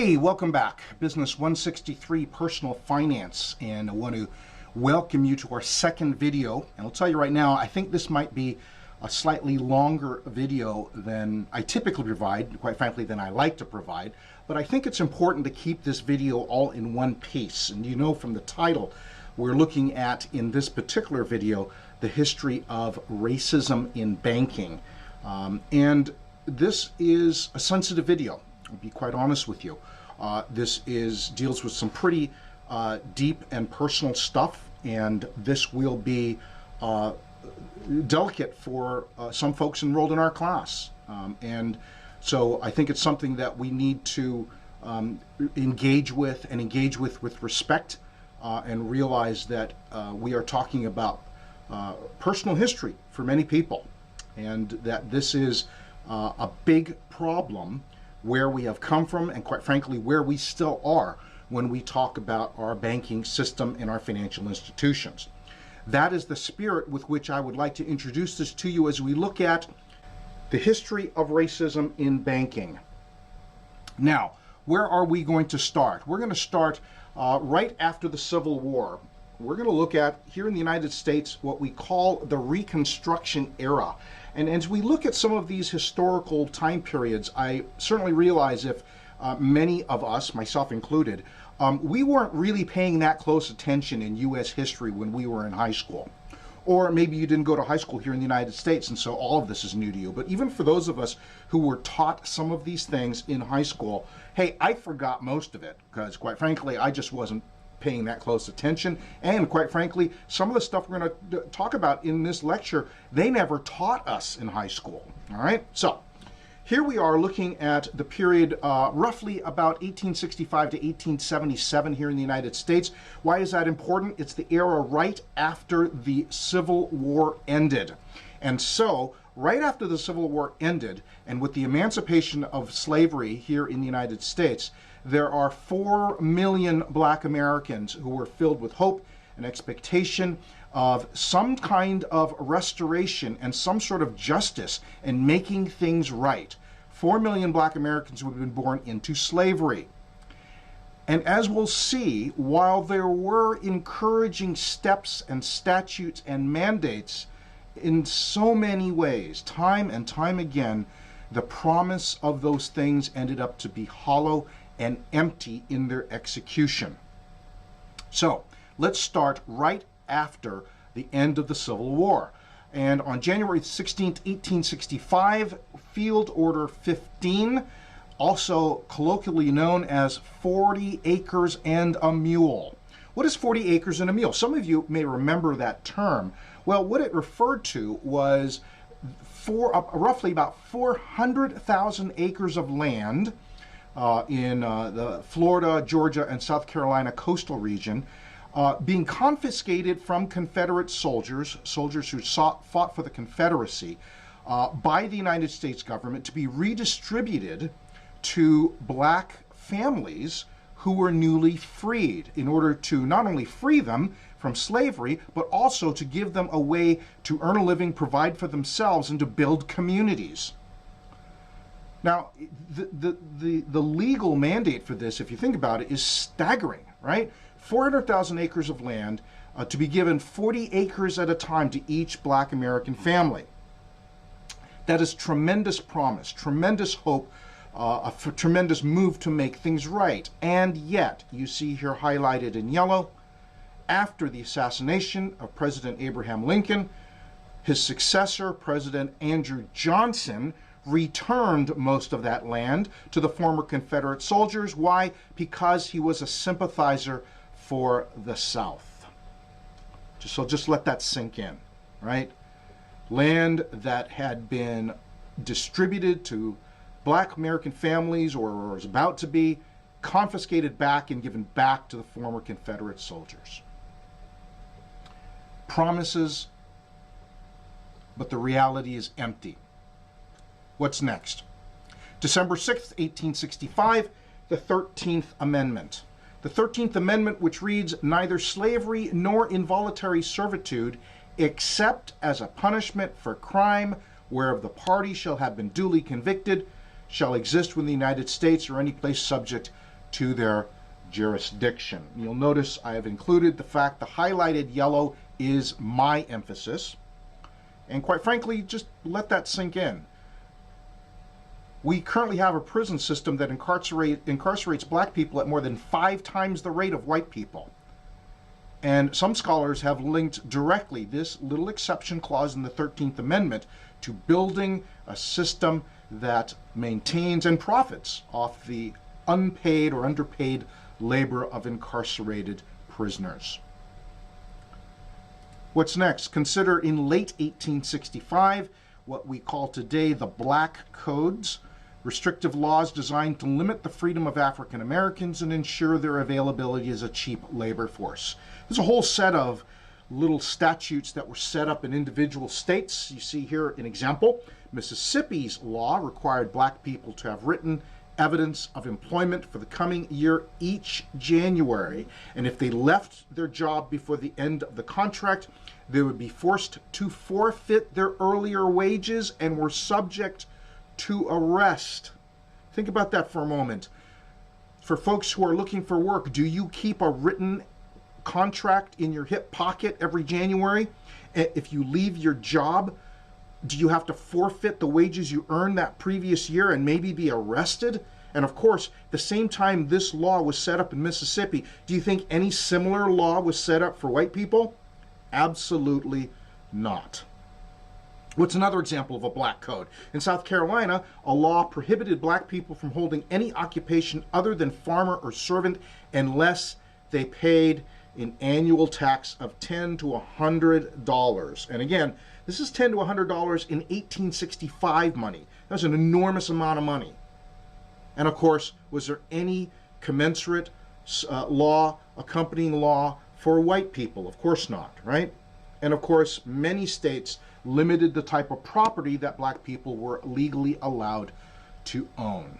Hey, welcome back. Business 163, Personal Finance, and I want to welcome you to our second video. And I'll tell you right now, I think this might be a slightly longer video than I typically provide, quite frankly, than I like to provide. But I think it's important to keep this video all in one piece. And you know from the title, we're looking at, in this particular video, the history of racism in banking. And this is a sensitive video. I'll be quite honest with you. This deals with some pretty deep and personal stuff, and this will be delicate for some folks enrolled in our class. And so I think it's something that we need to engage with with respect, and realize that we are talking about personal history for many people, and that this is a big problem where we have come from, and quite frankly, where we still are when we talk about our banking system and our financial institutions. That is the spirit with which I would like to introduce this to you as we look at the history of racism in banking. Now, where are we going to start? We're going to start right after the Civil War. We're going to look at, here in the United States, what we call the Reconstruction era. And as we look at some of these historical time periods, I certainly realize if many of us, myself included, we weren't really paying that close attention in U.S. history when we were in high school. Or maybe you didn't go to high school here in the United States, and so all of this is new to you. But even for those of us who were taught some of these things in high school, hey, I forgot most of it, because quite frankly, I just wasn't paying that close attention. And quite frankly, some of the stuff we're going to talk about in this lecture, they never taught us in high school. All right, so here we are looking at the period roughly about 1865 to 1877 here in the United States. Why is that important? It's the era right after the Civil War ended. And so right after the Civil War ended, and with the emancipation of slavery here in the United States, there are 4 million black Americans who were filled with hope and expectation of some kind of restoration and some sort of justice and making things right. 4 million black Americans who had been born into slavery. And as we'll see, while there were encouraging steps and statutes and mandates in so many ways, time and time again, the promise of those things ended up to be hollow and empty in their execution. So let's start right after the end of the Civil War. And on January 16th, 1865, Field Order 15, also colloquially known as 40 acres and a mule. What is 40 acres and a mule? Some of you may remember that term. Well, what it referred to was roughly about 400,000 acres of land in the Florida, Georgia, and South Carolina coastal region, being confiscated from Confederate soldiers who fought for the Confederacy, by the United States government to be redistributed to black families who were newly freed, in order to not only free them from slavery, but also to give them a way to earn a living, provide for themselves, and to build communities. Now, the legal mandate for this, if you think about it, is staggering, right? 400,000 acres of land to be given 40 acres at a time to each black American family. That is tremendous promise, tremendous hope, a tremendous move to make things right. And yet, you see here highlighted in yellow, after the assassination of President Abraham Lincoln, his successor, President Andrew Johnson, returned most of that land to the former Confederate soldiers. Why? Because he was a sympathizer for the South. So just let that sink in, right? Land that had been distributed to black American families, or was about to be, confiscated back and given back to the former Confederate soldiers. Promises, but the reality is empty. What's next? December 6th, 1865, the 13th Amendment. The 13th Amendment, which reads, "Neither slavery nor involuntary servitude, except as a punishment for crime whereof the party shall have been duly convicted, shall exist within the United States or any place subject to their jurisdiction. You'll notice I have included the fact the highlighted yellow is my emphasis. And quite frankly, just let that sink in. We currently have a prison system that incarcerates black people at more than 5 times the rate of white people. And some scholars have linked directly this little exception clause in the 13th Amendment to building a system that maintains and profits off the unpaid or underpaid labor of incarcerated prisoners. What's next? Consider in late 1865 what we call today the Black Codes, restrictive laws designed to limit the freedom of African Americans and ensure their availability as a cheap labor force. There's a whole set of little statutes that were set up in individual states. You see here an example. Mississippi's law required black people to have written evidence of employment for the coming year each January, and if they left their job before the end of the contract, they would be forced to forfeit their earlier wages and were subject to arrest. Think about that for a moment. For folks who are looking for work, do you keep a written contract in your hip pocket every January? If you leave your job, do you have to forfeit the wages you earned that previous year and maybe be arrested? And of course, the same time this law was set up in Mississippi, do you think any similar law was set up for white people? Absolutely not. What's another example of a black code? In South Carolina, a law prohibited black people from holding any occupation other than farmer or servant unless they paid an annual tax of $10 to $100. And again, this is $10 to $100 in 1865 money. That's an enormous amount of money. And of course, was there any commensurate law, accompanying law for white people? Of course not, right? And of course, many states limited the type of property that black people were legally allowed to own.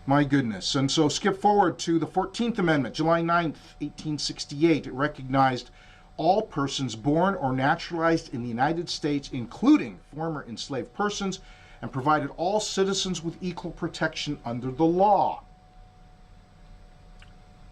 My goodness. And so skip forward to the 14th Amendment, July 9th, 1868. It recognized all persons born or naturalized in the United States, including former enslaved persons, and provided all citizens with equal protection under the law.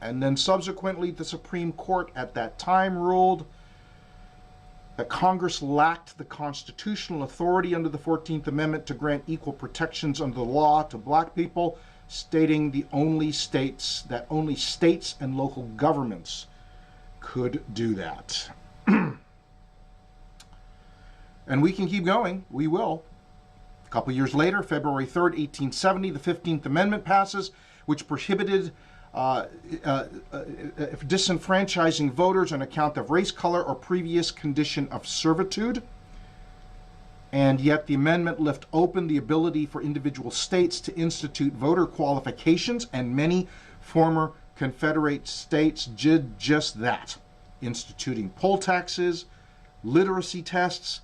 And then subsequently, the Supreme Court at that time ruled that Congress lacked the constitutional authority under the 14th Amendment to grant equal protections under the law to black people, stating that only states and local governments could do that. And we can keep going. We will. A couple years later, February 3rd, 1870, the 15th Amendment passes, which prohibited disenfranchising voters on account of race, color, or previous condition of servitude. And yet the amendment left open the ability for individual states to institute voter qualifications, and many former Confederate states did just that, instituting poll taxes, literacy tests,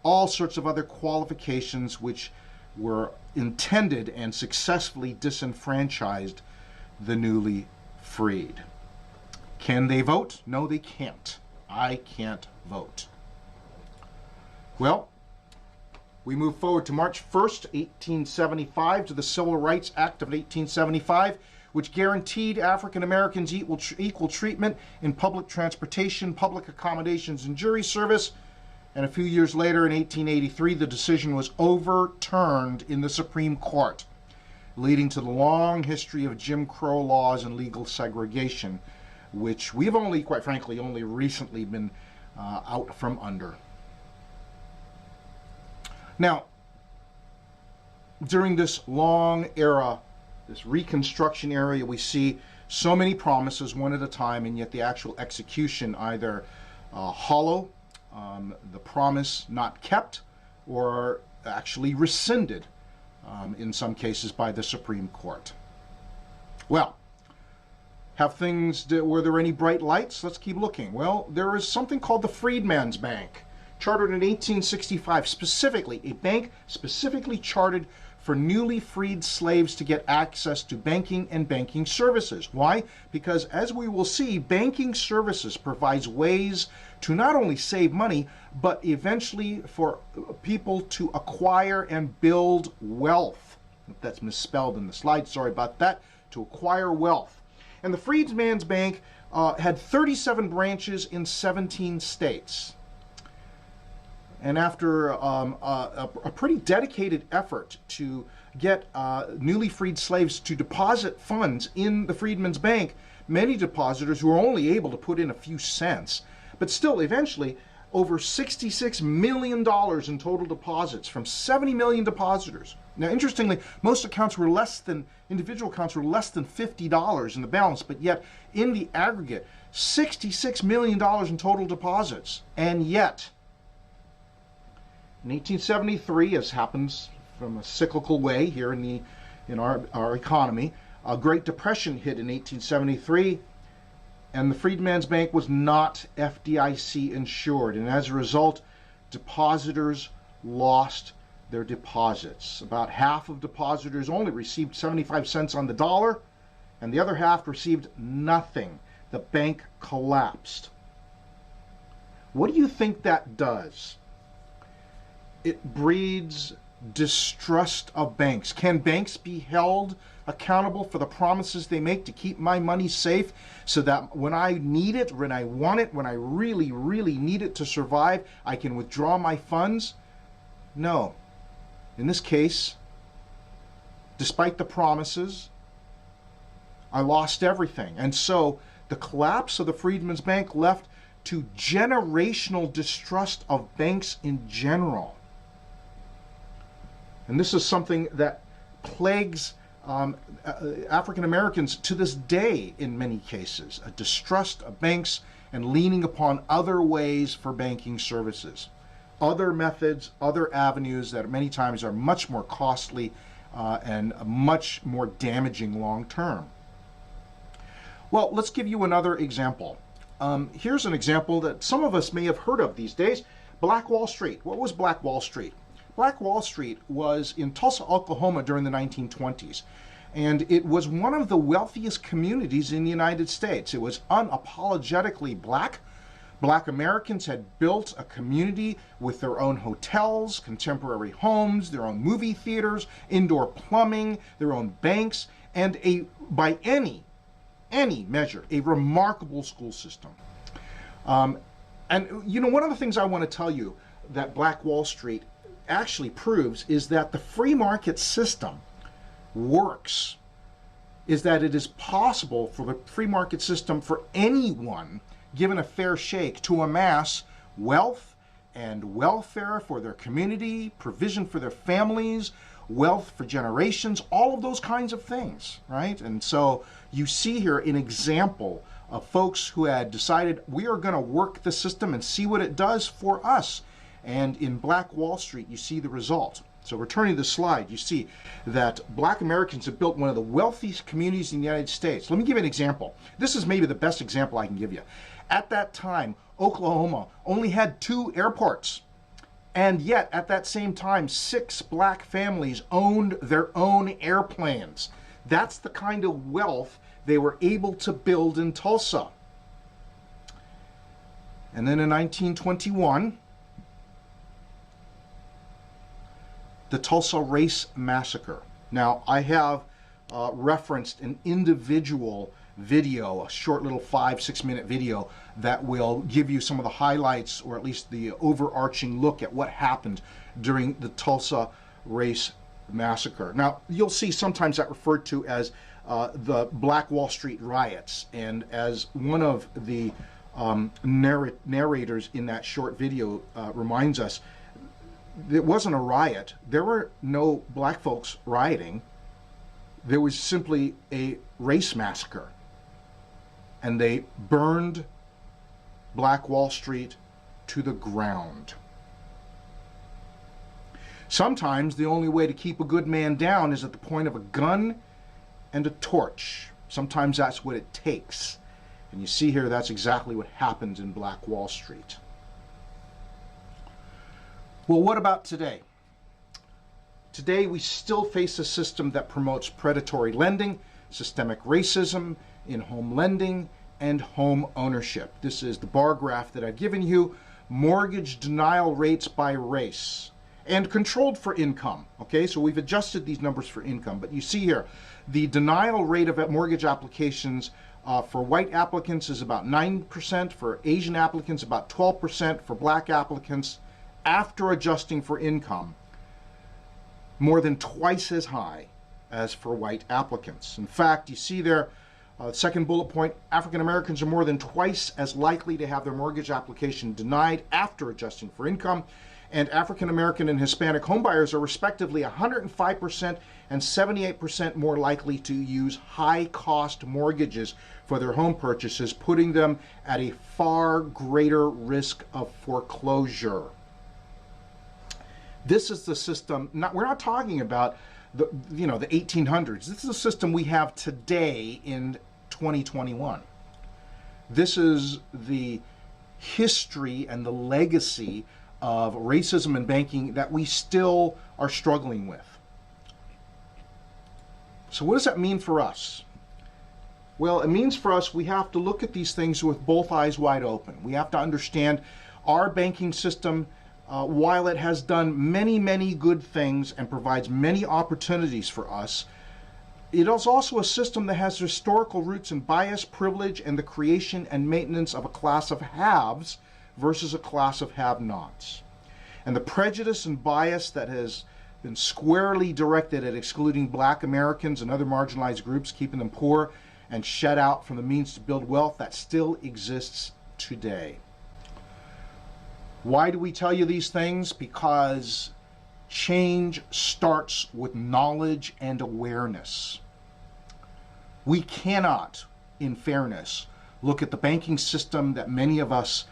all sorts of other qualifications which were intended and successfully disenfranchised the newly freed. Can they vote? No, they can't. I can't vote. Well, we move forward to March 1st, 1875, to the Civil Rights Act of 1875, which guaranteed African Americans equal treatment in public transportation, public accommodations, and jury service. And a few years later, in 1883, the decision was overturned in the Supreme Court, leading to the long history of Jim Crow laws and legal segregation, which we've only, quite frankly, only recently been out from under. Now, during this long era, this Reconstruction era, we see so many promises one at a time, and yet the actual execution either hollow, the promise not kept, or actually rescinded in some cases by the Supreme Court. Well, were there any bright lights? Let's keep looking. Well, there is something called the Freedman's Bank, chartered in 1865, specifically, a bank specifically chartered for newly freed slaves to get access to banking and banking services. Why? Because as we will see, banking services provides ways to not only save money, but eventually for people to acquire and build wealth. If that's misspelled in the slide, sorry about that, to acquire wealth. And the Freedman's Bank had 37 branches in 17 states. And after a pretty dedicated effort to get newly freed slaves to deposit funds in the Freedman's Bank, many depositors were only able to put in a few cents, but still eventually over $66 million in total deposits from 70 million depositors. Now, interestingly, most accounts were individual accounts were less than $50 in the balance, but yet in the aggregate, $66 million in total deposits. And yet, in 1873, as happens from a cyclical way here in our economy, a Great Depression hit in 1873, and the Freedman's Bank was not FDIC insured, and as a result, depositors lost their deposits. About half of depositors only received 75 cents on the dollar, and the other half received nothing. The bank collapsed. What do you think that does? It breeds distrust of banks. Can banks be held accountable for the promises they make to keep my money safe so that when I need it, when I want it, when I really, really need it to survive, I can withdraw my funds? No. In this case, despite the promises, I lost everything. And so the collapse of the Freedman's Bank left to generational distrust of banks in general. And this is something that plagues African Americans to this day in many cases, a distrust of banks and leaning upon other ways for banking services, other methods, other avenues that many times are much more costly and much more damaging long term. Well, let's give you another example. Here's an example that some of us may have heard of these days, Black Wall Street. What was Black Wall Street? Black Wall Street was in Tulsa, Oklahoma during the 1920s, and it was one of the wealthiest communities in the United States. It was unapologetically black. Black Americans had built a community with their own hotels, contemporary homes, their own movie theaters, indoor plumbing, their own banks, and by any measure, a remarkable school system. And you know, one of the things I want to tell you that Black Wall Street actually proves is that the free market system works, is that it is possible for the free market system for anyone given a fair shake to amass wealth and welfare for their community, provision for their families, wealth for generations, all of those kinds of things, right? And so you see here an example of folks who had decided we are going to work the system and see what it does for us. And in Black Wall Street, you see the result. So returning to the slide, you see that Black Americans have built one of the wealthiest communities in the United States. Let me give you an example. This is maybe the best example I can give you. At that time, Oklahoma only had 2 airports. And yet, at that same time, 6 black families owned their own airplanes. That's the kind of wealth they were able to build in Tulsa. And then in 1921, the Tulsa Race Massacre. Now, I have referenced an individual video, a short little 5-6 minute video that will give you some of the highlights, or at least the overarching look at what happened during the Tulsa Race Massacre. Now, you'll see sometimes that referred to as the Black Wall Street riots, and as one of the narrators in that short video reminds us, it wasn't a riot. There were no black folks rioting. There was simply a race massacre. And they burned Black Wall Street to the ground. Sometimes the only way to keep a good man down is at the point of a gun and a torch. Sometimes that's what it takes. And you see here that's exactly what happens in Black Wall Street. Well, what about today? Today, we still face a system that promotes predatory lending, systemic racism in home lending, and home ownership. This is the bar graph that I've given you, mortgage denial rates by race. and controlled for income. Okay, so we've adjusted these numbers for income, but you see here, the denial rate of mortgage applications for white applicants is about 9%, for Asian applicants about 12%, for black applicants, after adjusting for income, more than twice as high as for white applicants. In fact, you see there, second bullet point, African Americans are more than twice as likely to have their mortgage application denied after adjusting for income, and African American and Hispanic homebuyers are respectively 105% and 78% more likely to use high-cost mortgages for their home purchases, putting them at a far greater risk of foreclosure. This is the system, we're not talking about the 1800s. This is a system we have today in 2021. This is the history and the legacy of racism in banking that we still are struggling with. So what does that mean for us? Well, it means for us we have to look at these things with both eyes wide open. We have to understand our banking system, while it has done many, many good things and provides many opportunities for us, it is also a system that has historical roots in bias, privilege, and the creation and maintenance of a class of haves versus a class of have-nots. And the prejudice and bias that has been squarely directed at excluding black Americans and other marginalized groups, keeping them poor and shut out from the means to build wealth, that still exists today. Why do we tell you these things? Because change starts with knowledge and awareness. We cannot, in fairness, look at the banking system that many of us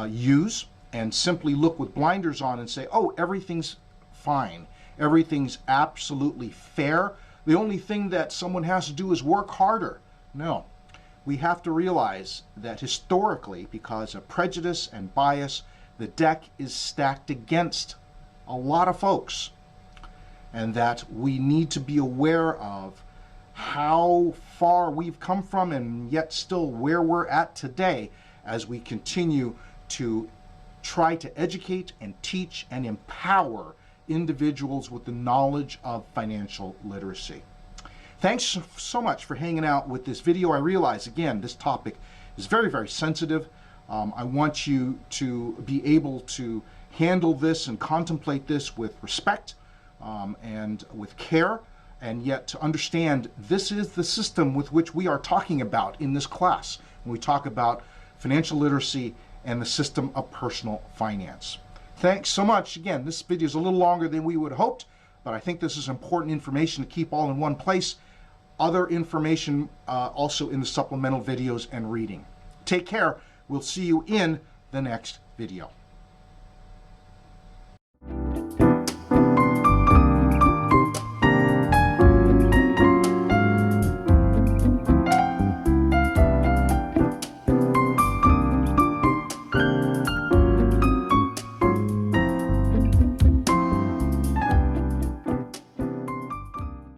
use and simply look with blinders on and say, oh, everything's fine. Everything's absolutely fair. The only thing that someone has to do is work harder. No. We have to realize that historically, because of prejudice and bias, the deck is stacked against a lot of folks, and that we need to be aware of how far we've come from and yet still where we're at today as we continue to try to educate and teach and empower individuals with the knowledge of financial literacy. Thanks so much for hanging out with this video. I realize, again, this topic is very, very sensitive. I want you to be able to handle this and contemplate this with respect and with care, and yet to understand this is the system with which we are talking about in this class when we talk about financial literacy and the system of personal finance. Thanks so much. Again, this video is a little longer than we would have hoped, but I think this is important information to keep all in one place. Other information also in the supplemental videos and reading. Take care. We'll see you in the next video.